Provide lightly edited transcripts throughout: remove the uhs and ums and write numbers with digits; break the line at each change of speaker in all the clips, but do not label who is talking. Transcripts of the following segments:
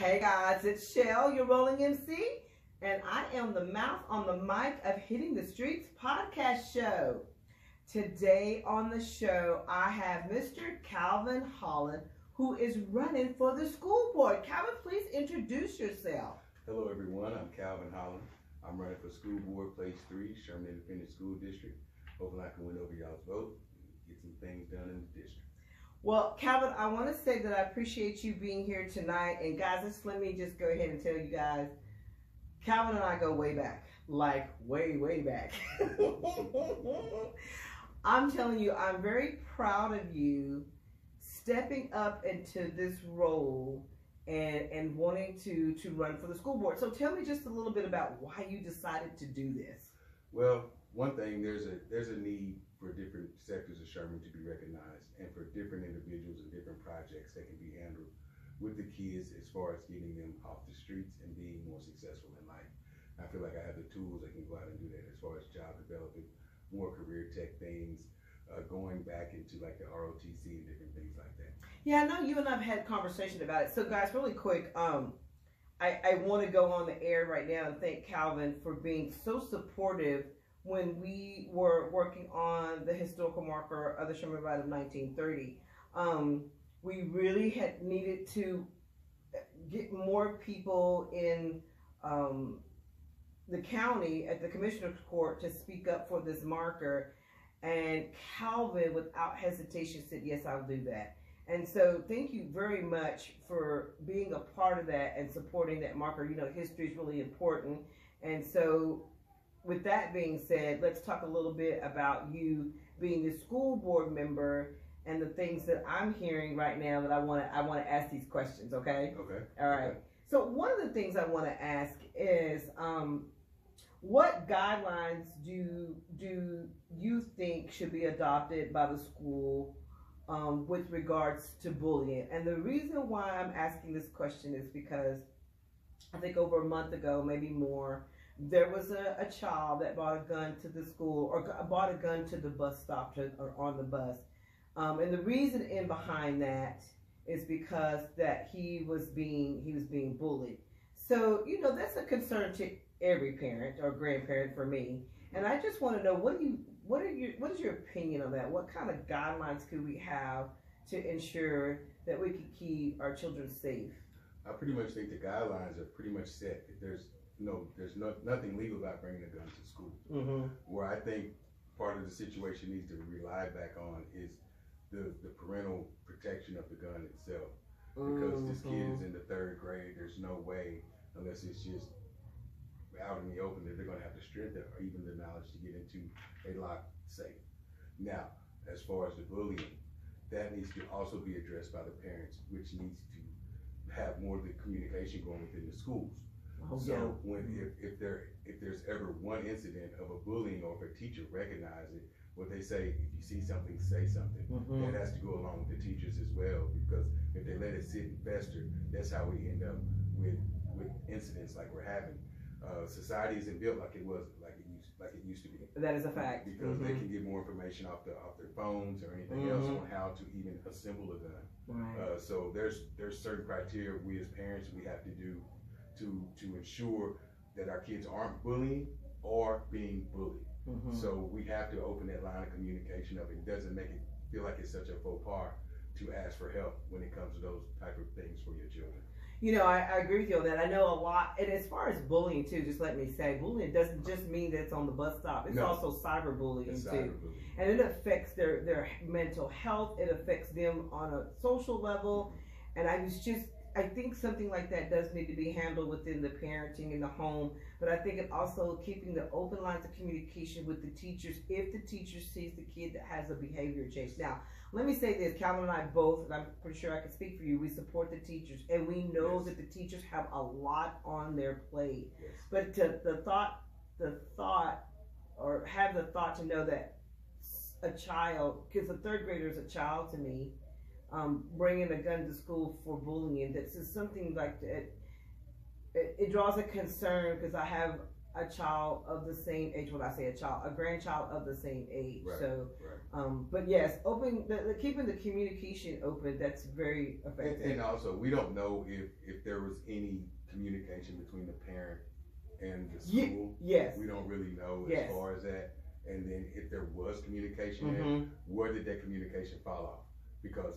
Hey guys, it's Shell, your rolling MC, and I am the mouth on the mic of Hitting the Streets podcast show. Today on the show, I have Mr. Calvin Holland, who is running for the school board. Calvin, please introduce yourself.
Hello everyone, I'm Calvin Holland. I'm running for school board, place 3, Sherman Independent School District. Hopefully I can win over y'all's vote and get some things done in the district.
Well, Calvin, I want to say that I appreciate you being here tonight. And guys, let me just go ahead and tell you guys, Calvin and I go way back, like way, way back. I'm telling you, I'm very proud of you stepping up into this role and wanting to run for the school board. So tell me just a little bit about why you decided to do this.
Well, one thing, there's a need for different sectors of Sherman to be recognized and for different individuals and different projects that can be handled with the kids as far as getting them off the streets and being more successful in life. I feel like I have the tools that can go out and do that as far as job development, more career tech things, going back into like the ROTC and different things like that.
Yeah, I know you and I have had a conversation about it. So guys, really quick, I want to go on the air right now and thank Calvin for being so supportive when we were working on the historical marker of the Sherman Ride of 1930. We really had needed to get more people in the county at the commissioner's court to speak up for this marker. And Calvin, without hesitation, said, yes, I'll do that. And so thank you very much for being a part of that and supporting that marker. You know, history is really important. And so with that being said, let's talk a little bit about you being the school board member and the things that I'm hearing right now that I want to ask these questions, okay?
Okay.
All right.
Okay.
So one of the things I want to ask is what guidelines do you think should be adopted by the school with regards to bullying? And the reason why I'm asking this question is because I think over a month ago, maybe more, there was a child that brought a gun to the school or brought a gun to the bus stop or on the bus. And the reason in behind that is because that he was being bullied. So, you know, that's a concern to every parent or grandparent for me. And I just want to know, what is your opinion on that? What kind of guidelines could we have to ensure that we can keep our children safe?
I pretty much think the guidelines are pretty much set. There's nothing legal about bringing a gun to school.
Mm-hmm.
Where I think part of the situation needs to rely back on is the parental protection of the gun itself. Because this kid is in the 3rd grade, there's no way, unless it's just out in the open, that they're going to have the strength or even the knowledge to get into a locked safe. Now, as far as the bullying, that needs to also be addressed by the parents, which needs to have more of the communication going within the schools.
Oh,
so
yeah.
when if there's ever one incident of a bullying or if a teacher recognizes it, what they say, if you see something, say something.
Mm-hmm.
That has to go along with the teachers as well, because if they let it sit and fester, that's how we end up with incidents like we're having. Society isn't built like it used to be.
That is a fact.
Because they can get more information off their phones or anything else on how to even assemble a gun.
Right.
So there's certain criteria we as parents we have to do to ensure that our kids aren't bullying or being bullied.
Mm-hmm.
So we have to open that line of communication up. It doesn't make it feel like it's such a faux pas to ask for help when it comes to those type of things for your children.
You know, I agree with you on that. I know a lot, and as far as bullying too, just let me say, bullying doesn't just mean that it's on the bus stop. It's also cyberbullying too. And it affects their mental health. It affects them on a social level. And I think something like that does need to be handled within the parenting in the home. But I think it also keeping the open lines of communication with the teachers if the teacher sees the kid that has a behavior change. Now, let me say this, Calvin and I both, and I'm pretty sure I can speak for you, we support the teachers. And we know that the teachers have a lot on their plate.
Yes.
But the thought, or have the thought to know that a child, because a 3rd grader is a child to me, bringing a gun to school for bullying, that's just something like that. It draws a concern because I have a child of the same age. When I say a child, a grandchild of the same age.
Right,
so,
right.
But yes, keeping the communication open. That's very effective.
And also, we don't know if there was any communication between the parent and the school.
Yes.
We don't really know
yes.
as far as that. And then if there was communication,
mm-hmm.
where did that communication fall off? Because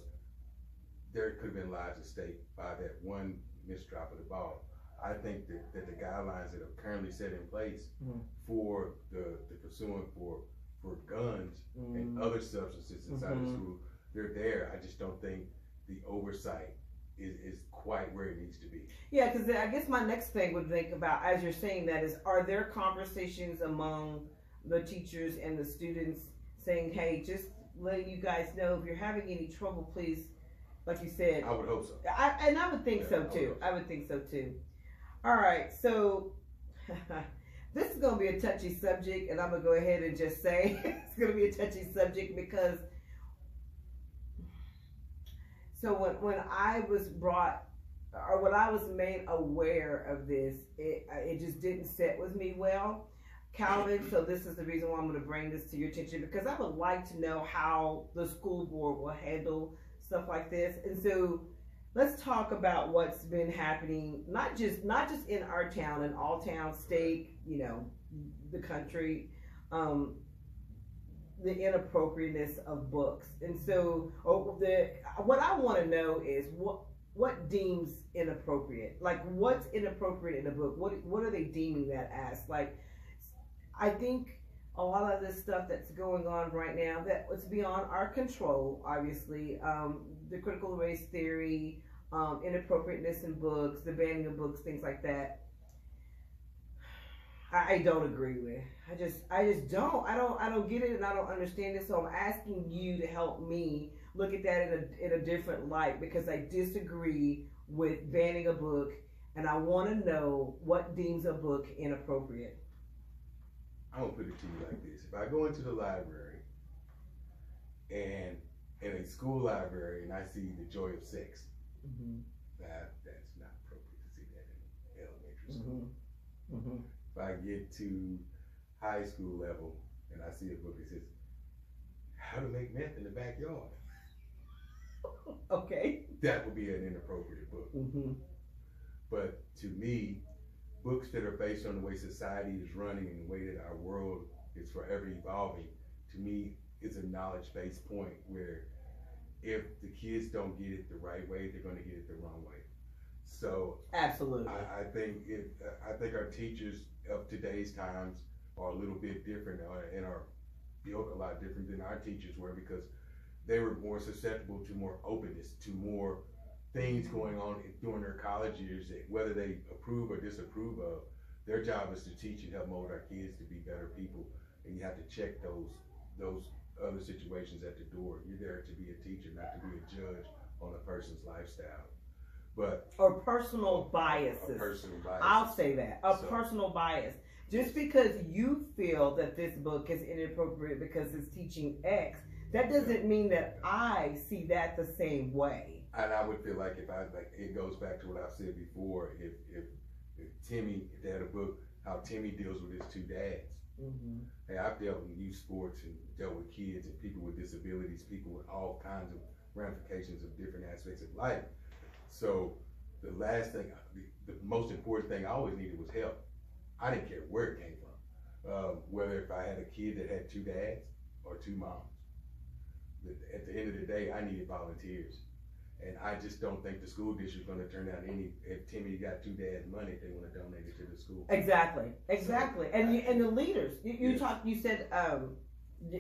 there could have been lives at stake by that one misdrop of the ball. I think that the guidelines that are currently set in place
mm-hmm.
for the pursuing for guns mm-hmm. and other substances inside mm-hmm. the school, they're there. I just don't think the oversight is quite where it needs to be.
Yeah, because I guess my next thing would think about, as you're saying that, is are there conversations among the teachers and the students saying, hey, just letting you guys know if you're having any trouble, please, like you said.
I would hope so.
I would think so too. I would think so too. All right, so this is going to be a touchy subject, and I'm going to go ahead and just say it's going to be a touchy subject because so when I was brought, or when I was made aware of this, it just didn't sit with me well. Calvin, so this is the reason why I'm going to bring this to your attention, because I would like to know how the school board will handle stuff like this. And so let's talk about what's been happening, not just in our town, in all towns, state, the country, the inappropriateness of books. And so what I want to know is what deems inappropriate? Like, what's inappropriate in a book? What are they deeming that as? Like, I think a lot of this stuff that's going on right now, that it's beyond our control, obviously, the critical race theory, inappropriateness in books, the banning of books, things like that, I don't agree with. I just don't. I don't get it, and I don't understand it. So I'm asking you to help me look at that in a different light, because I disagree with banning a book, and I want to know what deems a book inappropriate.
I'm gonna put it to you like this: if I go into the library and in a school library and I see The Joy of Sex,
mm-hmm.
that's not appropriate to see that in elementary school.
Mm-hmm. Mm-hmm.
If I get to high school level and I see a book that says How to Make Meth in the Backyard,
okay,
that would be an inappropriate book.
Mm-hmm.
But to me, books that are based on the way society is running and the way that our world is forever evolving, to me, is a knowledge-based point where if the kids don't get it the right way, they're going to get it the wrong way. So
absolutely,
I think our teachers of today's times are a little bit different and are built a lot different than our teachers were, because they were more susceptible to more openness, to more things going on during their college years that whether they approve or disapprove of, their job is to teach and help mold our kids to be better people. And you have to check those other situations at the door. You're there to be a teacher, not to be a judge on a person's lifestyle.
Or personal biases. I'll say that. Personal bias. Just because you feel that this book is inappropriate because it's teaching X, that doesn't mean that I see that the same way.
And I would feel like it goes back to what I've said before. If they had a book, how Timmy deals with his two dads.
Mm-hmm.
Hey, I've dealt with youth sports and dealt with kids and people with disabilities, people with all kinds of ramifications of different aspects of life. So the most important thing I always needed was help. I didn't care where it came from. Whether if I had a kid that had two dads or two moms. At the end of the day, I needed volunteers. And I just don't think the school district is going to turn down if Timmy got two dads' money, if they want to donate it to the school.
Exactly. So, and the leaders, you said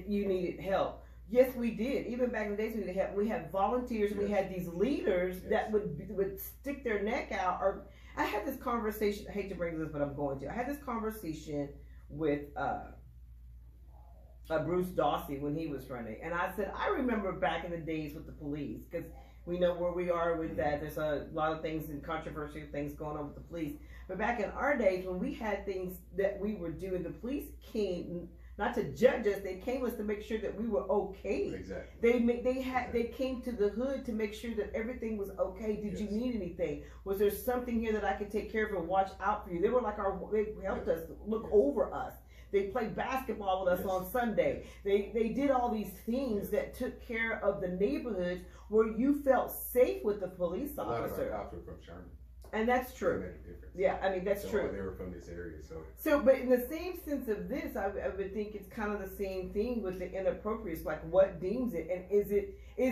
you needed help. Yes, we did. Even back in the days, we needed help. We had volunteers. Yes. We had these leaders that would stick their neck out. Or I had this conversation. I hate to bring this, but I'm going to. I had this conversation with Bruce Dawsey when he was running, and I said I remember back in the days with the police, because we know where we are with that. There's a lot of things and controversial things going on with the police. But back in our days, when we had things that we were doing, the police came not to judge us. They came us to make sure that we were okay.
Exactly.
They came to the hood to make sure that everything was okay. Did you need anything? Was there something here that I could take care of and watch out for you? They were like they helped us, look over us. They played basketball with us on Sunday. They did all these things that took care of the neighborhoods where you felt safe with the police officer.
A lot of our cops were from Sherman.
And that's true.
That made a difference.
Yeah, I mean, that's true.
They were from this area,
so. But in the same sense of this, I would think it's kind of the same thing with the inappropriate. Like, what deems it, and is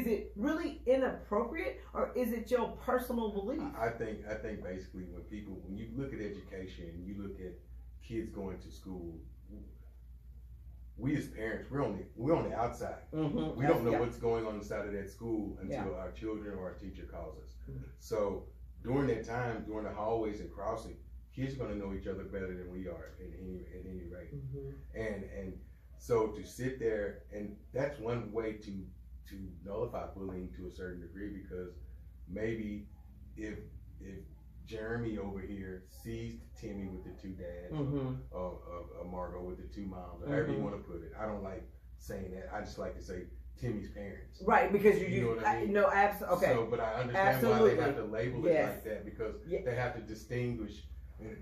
it really inappropriate, or is it your personal belief?
I think basically when you look at education, you look at kids going to school, we as parents, we're on the outside.
Mm-hmm.
We don't know what's going on inside of that school until our children or our teacher calls us.
Mm-hmm.
So during that time, during the hallways and crossing, kids are going to know each other better than we are at any rate. Mm-hmm. And so to sit there, and that's one way to nullify bullying to a certain degree, because maybe if Jeremy over here sees Timmy with the two dads, or Margot with the two moms, or however you want to put it. I don't like saying that. I just like to say Timmy's parents.
Right, because you
know what I mean?
No, absolutely. Okay.
So, but I understand why they have to label it like that, because they have to distinguish,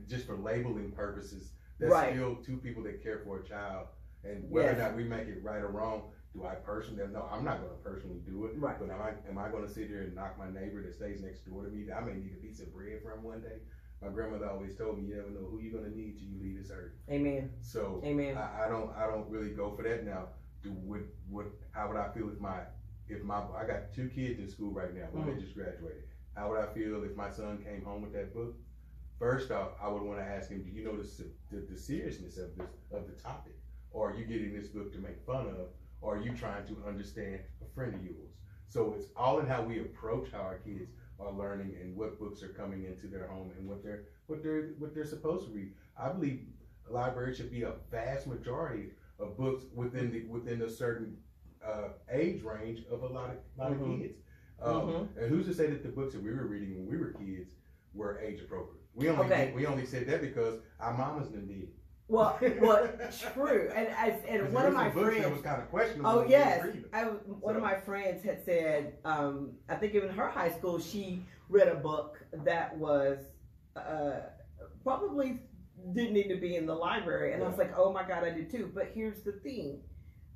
just for labeling purposes, that's still two people that care for a child. And whether or not we make it right or wrong, do I personally? No, I'm not going to personally do it.
Right.
But am I going to sit here and knock my neighbor that stays next door to me that I may need a piece of bread from one day? My grandmother always told me, you never know who you're going to need till you leave this earth.
Amen.
So
amen.
I don't really go for that now. How would I feel if I got two kids in school right now, one that just graduated. How would I feel if my son came home with that book? First off, I would want to ask him, do you know the seriousness of the topic? Or are you getting this book to make fun of? Or are you trying to understand a friend of yours? So it's all in how we approach how our kids are learning and what books are coming into their home and what they're supposed to read. I believe a library should be a vast majority of books within a certain age range of a lot of kids. And who's to say that the books that we were reading when we were kids were age appropriate? We only said that because our mamas didn't did it.
Well, true. And one of my friends,
that was kind of questionable.
Oh yes, one of my friends had said, I think even in her high school, she read a book that was probably didn't need to be in the library, and I was like, oh my God, I did too. But here's the thing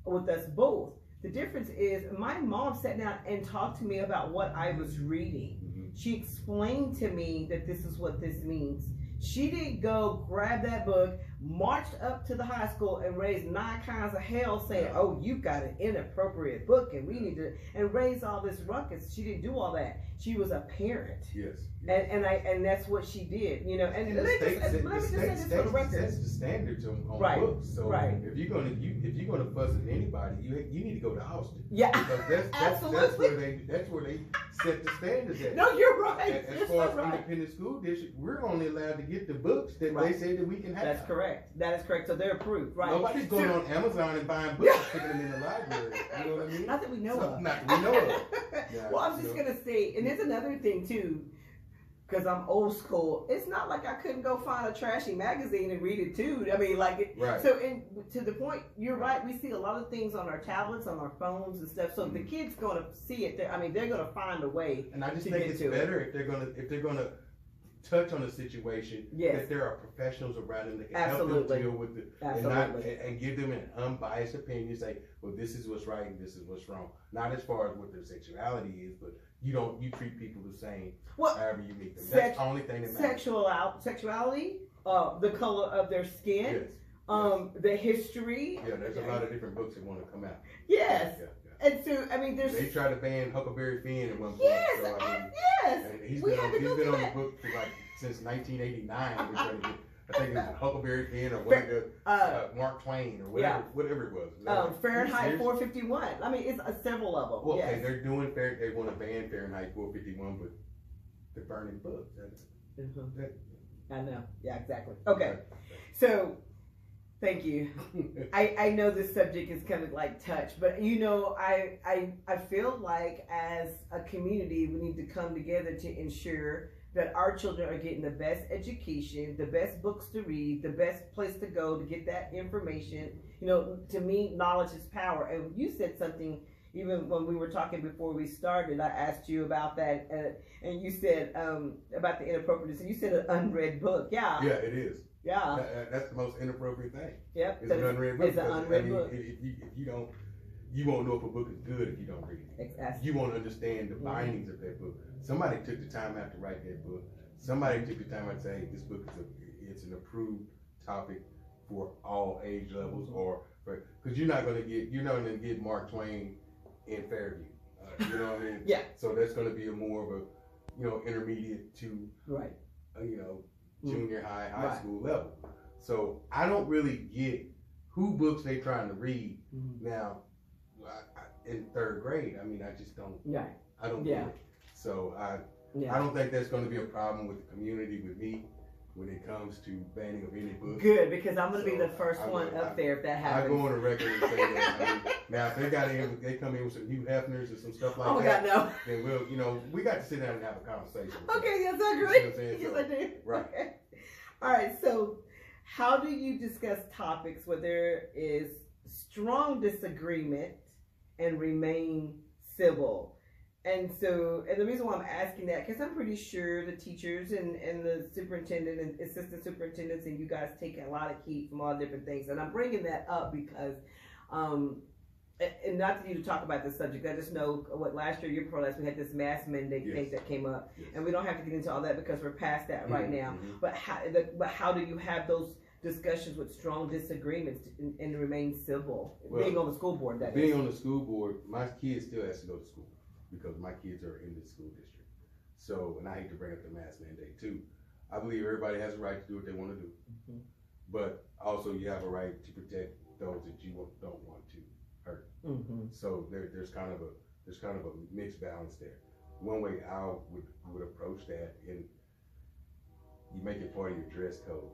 with us both. The difference is my mom sat down and talked to me about what I was reading. She explained to me that this is what this means. She didn't go grab that book, marched up to the high school and raised 9 kinds of hell saying, oh, you got an inappropriate book and we need to, and raise all this ruckus. She didn't do all that. She was a parent.
Yes.
And that's what she did, you know. And let me just say this for the record.
That's the standards on books. So if you're gonna fuss at anybody, you need to go to Austin.
Yeah,
because
absolutely.
That's where they set the standards at.
No, you're right.
As far as independent school district, we're only allowed to get the books that they say that we can have.
That's correct. That is correct. So they're approved, right?
Nobody's going on Amazon and buying books and putting them in the library. You know what I mean?
Not that we know of.
Not that we know of.
Yeah, well, I was just gonna say, and there's another thing too. Because I'm old school, it's not like I couldn't go find a trashy magazine and read it too. I mean, like, so to the point, you're right. We see a lot of things on our tablets, on our phones and stuff. So if the kid's going to see it, they're going to find a way.
And I just think it's better if they're going to touch on a situation that there are professionals around them that can help them deal with it, and give them an unbiased opinion. Say, well, this is what's right and this is what's wrong. Not as far as what their sexuality is, but you treat people the same. However you meet them. That's the only thing that matters.
Sexuality, the color of their skin, the history.
Yeah, there's a lot of different books that want to come out.
Yes. And so, I mean,
they tried to ban Huckleberry Finn at one point.
Yes,
so,
yes.
And he's been on the book for since 1989. I think it was Huckleberry Finn or whatever, Mark Twain or whatever it was.
Fahrenheit 451. I mean, it's several of them.
Well, okay, they're doing they want to ban Fahrenheit 451, but they're burning books.
I know. Yeah, exactly. Okay, so thank you. I know this subject is kind of like touch, but you know, I feel like as a community we need to come together to ensure that our children are getting the best education, the best books to read, the best place to go to get that information. You know, to me, knowledge is power. And you said something, even when we were talking before we started, I asked you about that, and you said about the inappropriateness, and you said an unread book. Yeah.
Yeah, it is.
Yeah.
That's the most inappropriate thing.
Yep.
It's an unread book.
It's an unread book.
If you don't, you won't know if a book is good if you don't read it.
Exactly.
You won't understand the bindings of that book. Somebody took the time out to write that book. Somebody took the time out to say, hey, this book it's an approved topic for all age levels, or because you're not going to get Mark Twain in Fairview. You know what I mean?
Yeah.
So that's going to be a more of a, intermediate to,
right.
Junior high school level. So I don't really get who books they trying to read now. In third grade, I mean, I just don't. Yeah. I don't get it. So I don't think that's going to be a problem with the community with me when it comes to banning of any books.
Good, because I'm going to be the first one up there if that happens.
I go on the record and say that. Now, if they come in with some Hugh Hefners or some stuff like that,
no.
then we got to sit down and have a conversation.
Okay, yes, I agree.
You know what I'm saying?
Yes, I do.
Right.
Okay. All right, so how do you discuss topics where there is strong disagreement and remain civil? And the reason why I'm asking that, because I'm pretty sure the teachers and the superintendent and assistant superintendents and you guys take a lot of heat from all different things. And I'm bringing that up because, and not to you to talk about this subject, I just know what last year, year before last, we had this mask mandate thing that came up. Yes. And we don't have to get into all that because we're past that right now. But how do you have those discussions with strong disagreements and remain civil? Well, being on the school board, that
being on the school board, my kids still has to go to school because my kids are in the school district. So, and I hate to bring up the mask mandate too. I believe everybody has a right to do what they want to do, but also you have a right to protect those that you don't want to hurt. So there's kind of a mixed balance there. One way I would approach that, and you make it part of your dress code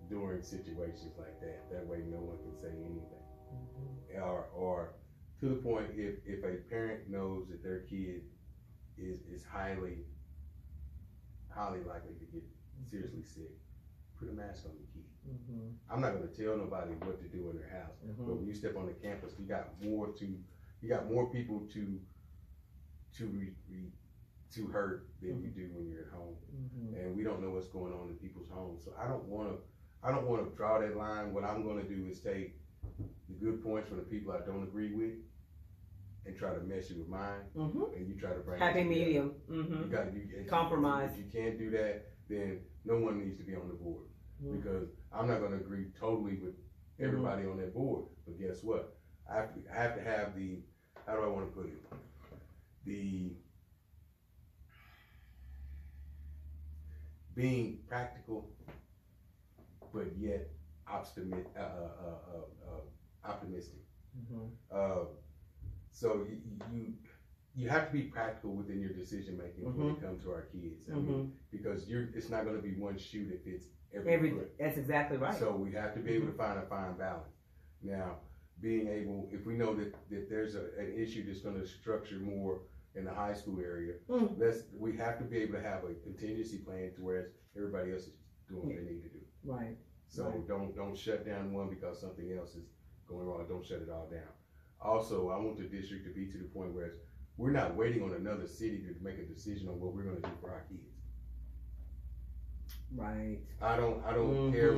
during situations like that. That way no one can say anything. Or to the point, if a parent knows that their kid is highly likely to get seriously sick, put a mask on the kid. I'm not going to tell nobody what to do in their house, but when you step on the campus, you got more people to hurt than you do when you're at home, and we don't know what's going on in people's homes. So I don't want to draw that line. What I'm going to do is take the good points from the people I don't agree with and try to mesh it with mine, and you try to bring
happy medium. Compromise.
If you can't do that, then no one needs to be on the board, because I'm not going to agree totally with everybody on that board. But guess what? I have to have the, how do I want to put it? The being practical, but yet optimistic. So you have to be practical within your decision making when it comes to our kids. I mean, because it's not going to be one shoe that fits every foot.
That's exactly right.
So we have to be able to find a fine balance. Now, being able, if we know that there's an issue that's going to structure more in the high school area, we have to be able to have a contingency plan to where everybody else is doing what they need to do.
Right.
So don't shut down one because something else is going wrong. Don't shut it all down. Also, I want the district to be to the point where we're not waiting on another city to make a decision on what we're going to do for our kids.
Right.
I don't care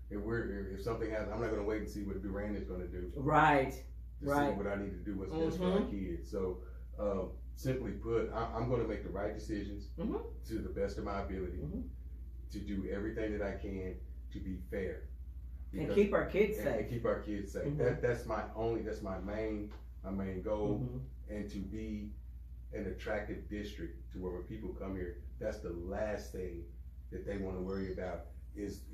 if something happens. I'm not going to wait and see what Durant is going to do.
Right.
See what I need to do, what's best for our kids. So, simply put, I'm going to make the right decisions to the best of my ability to do everything that I can to be fair.
And keep our kids safe.
And keep our kids safe. That's my main goal. And to be an attractive district to where when people come here, that's the last thing that they want to worry about is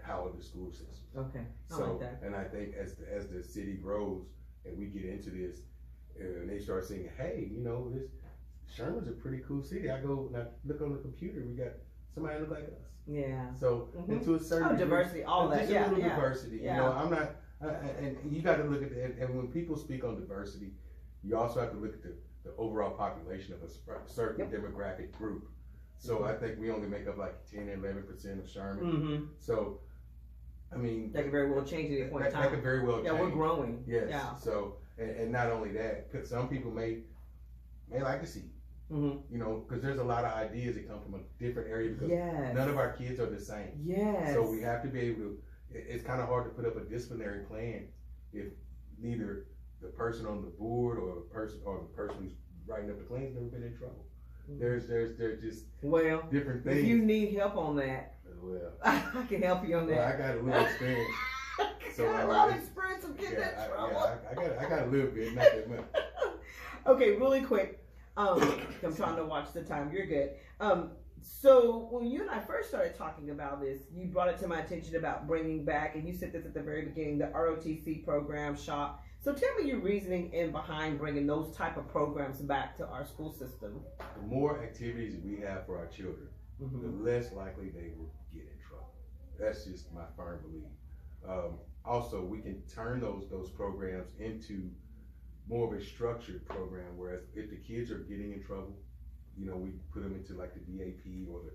how are the school systems.
Okay. I
So,
like that.
and I think as the city grows and we get into this, and they start saying, hey, this Sherman's a pretty cool city. I go and I look on the computer, we got somebody look like us.
Yeah.
So, and to a certain degree,
diversity, all that.
Just a little diversity.
Yeah.
I'm not, and you got to look at that. And when people speak on diversity, you also have to look at the overall population of a certain demographic group. So I think we only make up like 10 or 11% of Sherman. So, I mean,
that could very well change at any point in time.
That could very well change.
Yeah, we're growing.
Yes.
Yeah.
So, and not only that, because some people may like to see, you know, because there's a lot of ideas that come from a different area because none of our kids are the same.
Yes.
So we have to be able to. It's kind of hard to put up a disciplinary plan if neither the person on the board or the person who's writing up the plan's never been in trouble. There's just different things.
If you need help on that, I can help you on that.
I got a little experience.
So I got a lot of experience of getting in trouble.
I got a little bit, not that much.
Okay, really quick. I'm trying to watch the time. You're good. So when you and I first started talking about this, you brought it to my attention about bringing back, and you said this at the very beginning, the ROTC program shop. So tell me your reasoning in behind bringing those type of programs back to our school system.
The more activities we have for our children, the less likely they will get in trouble. That's just my firm belief. Also, we can turn those programs into more of a structured program, whereas if the kids are getting in trouble, you know, we put them into like the BAP or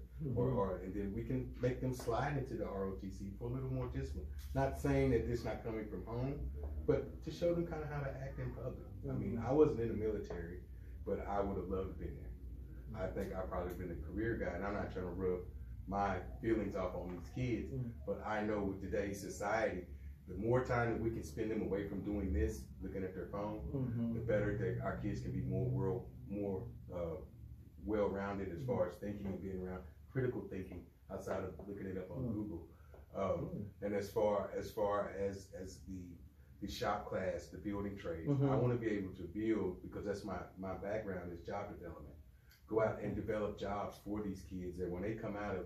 and then we can make them slide into the ROTC for a little more discipline. Not saying that this not coming from home, but to show them kind of how to act in public. I mean, I wasn't in the military, but I would have loved to be there. I think I've probably been a career guy, and I'm not trying to rub my feelings off on these kids, but I know with today's society, the more time that we can spend them away from doing this, looking at their phone, the better that our kids can be more well-rounded as far as thinking and being around critical thinking outside of looking it up on Google. And as far as the shop class, the building trades, I want to be able to build, because that's my background is job development. Go out and develop jobs for these kids that when they come out of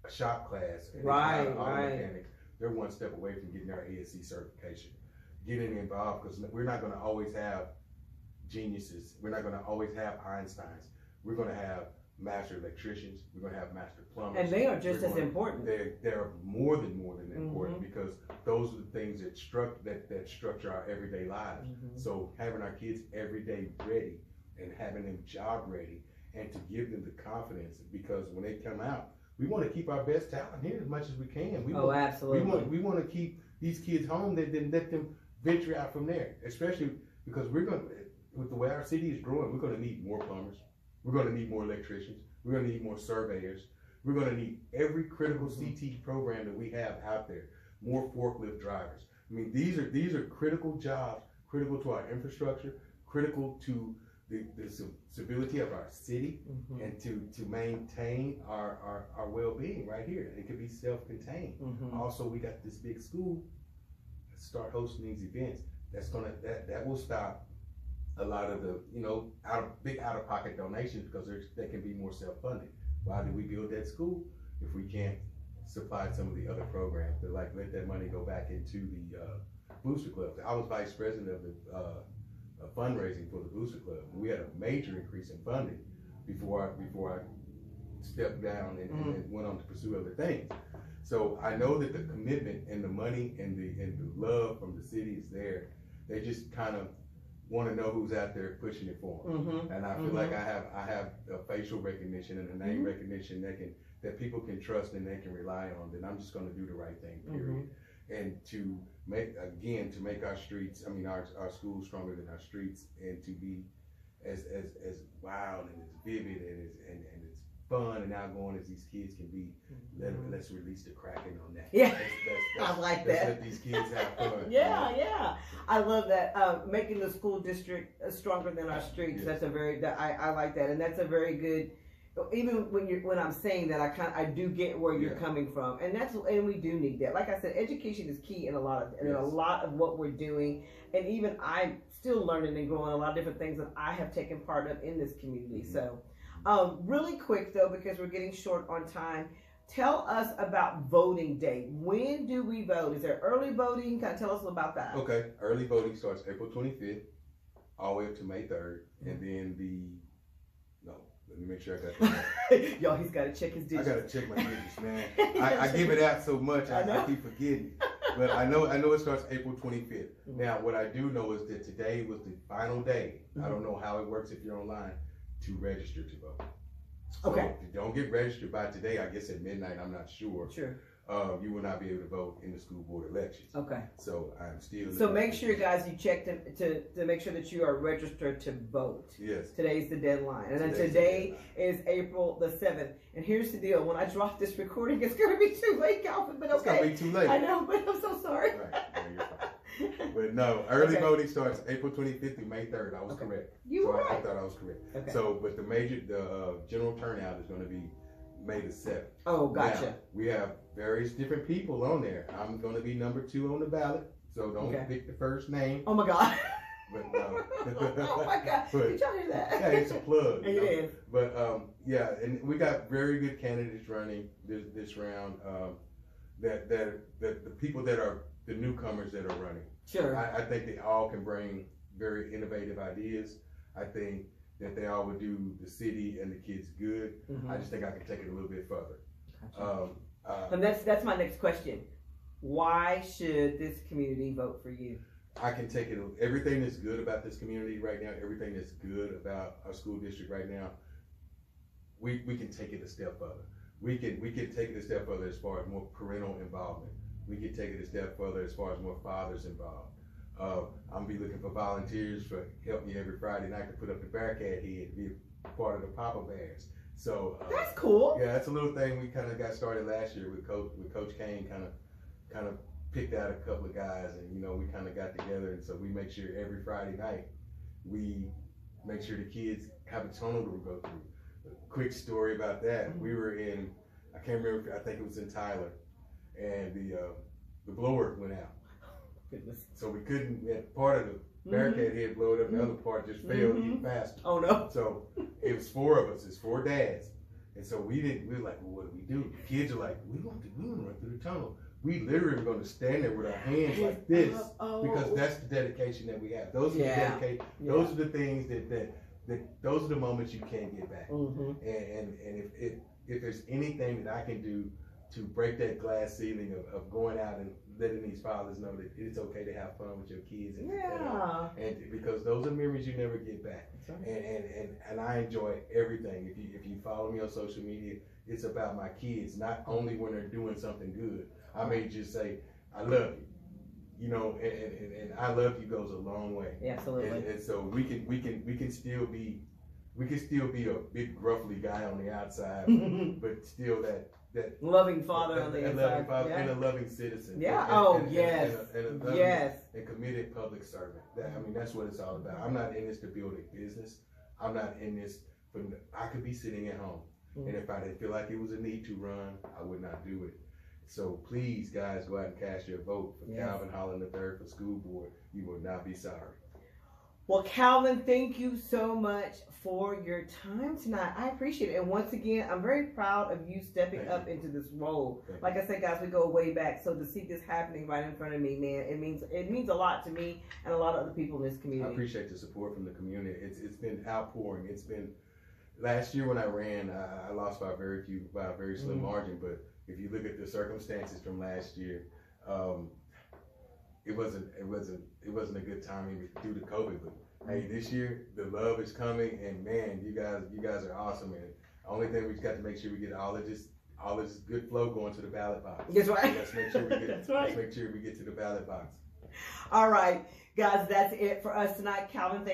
a shop class and auto mechanics, they're one step away from getting their ASC certification. Getting involved, because we're not going to always have geniuses. We're not going to always have Einsteins. We're going to have master electricians. We're going to have master plumbers.
And they are just as important.
They're more than important, because those are the things that structure our everyday lives. So having our kids every day ready and having them job ready, and to give them the confidence, because when they come out, we want to keep our best talent here as much as we can.
Absolutely.
We want to keep these kids home, then let them venture out from there. Especially because with the way our city is growing, we're going to need more plumbers. We're going to need more electricians. We're going to need more surveyors. We're going to need every critical CT program that we have out there. More forklift drivers. I mean, these are critical jobs, critical to our infrastructure, critical to the stability of our city, and to maintain our well-being right here. It could be self-contained. Also, we got this big school that start hosting these events. That will stop a lot of the big out-of-pocket donations, because they can be more self-funded. Why did we build that school if we can't supply some of the other programs? But let that money go back into the booster clubs. I was vice president of the fundraising for the booster club. We had a major increase in funding before I stepped down and went on to pursue other things. So I know that the commitment and the money and the love from the city is there. They just kind of want to know who's out there pushing it for them. And I feel like I have a facial recognition and a name recognition that people can trust and they can rely on. Then I'm just going to do the right thing, period. And to make our streets, our schools stronger than our streets, and to be as wild and as vivid and as fun and outgoing as these kids can be. Let's release the Kraken on that.
Yeah,
I
like that.
Let these kids have fun.
Yeah. I love that. Making the school district stronger than our streets. Yes. I like that, and that's a very good. Even when I'm saying that, I do get where you're coming from, and we do need that. Like I said, education is key in a lot of what we're doing, and even I'm still learning and growing a lot of different things that I have taken part of in this community. So, really quick though, because we're getting short on time, tell us about voting day. When do we vote? Is there early voting? Kind of tell us about that.
Okay, early voting starts April 25th, all the way up to May 3rd, and then let me make sure I got that.
Y'all, he's got to check his digits.
I got to check my digits, man. I give it out so much, I keep forgetting. But I know it starts April 25th. Now, what I do know is that today was the final day. I don't know how it works if you're online to register to vote. So
Okay.
if you don't get registered by today, I guess at midnight, I'm not sure.
Sure.
You will not be able to vote in the school board elections.
Okay.
So I'm still.
So make sure, guys, you check to make sure that you are registered to vote.
Yes.
Today's the deadline, and then today is April the 7th. And here's the deal: when I drop this recording, it's gonna be too late, Calvin. But okay.
It's gonna be too late.
I know, but I'm so sorry.
Right. No, you're fine. But no, early voting starts April 25th through May 3rd. I was correct.
You were right.
I thought I was correct.
Okay.
So, but the general turnout is going to be May the 7th.
Oh, gotcha.
Now, we have various different people on there. I'm going to be number 2 on the ballot, so don't pick the first name.
Oh my God.
But no.
Oh my God. Did y'all hear that?
Yeah, it's a plug.
It is.
But yeah, and we got very good candidates running this round. That the people that are the newcomers that are running.
Sure.
I think they all can bring very innovative ideas. I think that they all would do the city and the kids good. I just think I can take it a little bit further.
Gotcha. And that's my next question. Why should this community vote for you?
I can take it. Everything that's good about this community right now, everything that's good about our school district right now, we can take it a step further. We can take it a step further as far as more parental involvement. We can take it a step further as far as more fathers involved. I'm be looking for volunteers for help me every Friday night to put up the Bearcat head, be a part of the Papa Bears. So
that's cool.
Yeah, that's a little thing we kind of got started last year with Coach Kane. Kind of picked out a couple of guys, and we kind of got together, and so we make sure every Friday night we make sure the kids have a tunnel to go through. A quick story about that: we were in, I can't remember, I think it was in Tyler, and the blower went out.
Goodness.
So we couldn't. Part of the Bearcat head blowed up, and the other part just failed even faster.
Oh no!
So it was 4 of us. It's 4 dads, and so we were like, well, what do we do? The kids are like, we want to run through the tunnel. We literally were going to stand there with our hands like this because that's the dedication that we have. Those are the dedication. Those are the things that those are the moments you can't get back. And if there's anything that I can do to break that glass ceiling of going out and letting these fathers know that it's okay to have fun with your kids, and because those are memories you never get back. And I enjoy everything. If you follow me on social media, it's about my kids, not only when they're doing something good. I may just say, I love you, and I love you goes a long way.
Yeah, absolutely.
And so we can still be a big gruffly guy on the outside, but still that
loving father on the inside,
loving father and a loving citizen.
Yeah.
And committed public servant. That's what it's all about. I'm not in this to build a business. I'm not in this I could be sitting at home, and if I didn't feel like it was a need to run, I would not do it. So please, guys, go out and cast your vote for Calvin Holland III for school board. You will not be sorry.
Well, Calvin, thank you so much for your time tonight. I appreciate it. And once again, I'm very proud of you stepping up into this role. Like I said, guys, we go way back. So to see this happening right in front of me, man, it means a lot to me and a lot of other people in this community.
I appreciate the support from the community. It's been outpouring. It's been last year when I ran, I lost by a very slim margin. But if you look at the circumstances from last year, it wasn't a good time due to COVID. But hey, this year the love is coming, and man, you guys are awesome. And the only thing we just got to make sure we get all of this good flow going to the ballot box.
That's right.
Let's make sure we get.
That's right.
Let's make sure we get to the ballot box.
All right, guys, that's it for us tonight. Calvin,